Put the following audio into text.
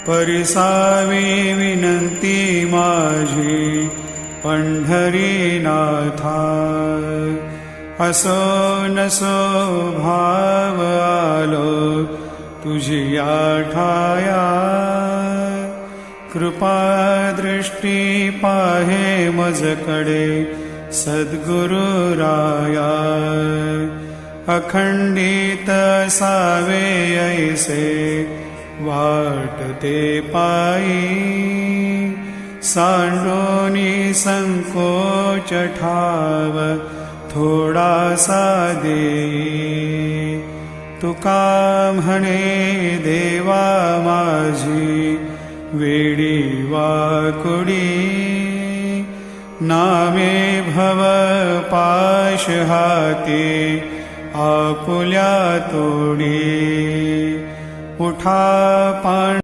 परिसावी विनंती माझी पंढरीनाथा। असो नसो भाव आलो तुझी ठाया, कृपा दृष्टी पाहे मजकडे सद्गुरु राया। अखंडित सावे ऐसे वाटते पायी, सांडोनी संकोच ठाव थोडासा देई। तुका म्हणे देवा माझी वेडी वाकुडी, नामे भव पाश हाती आपुल्या तोडी। उठा पांडुरंगा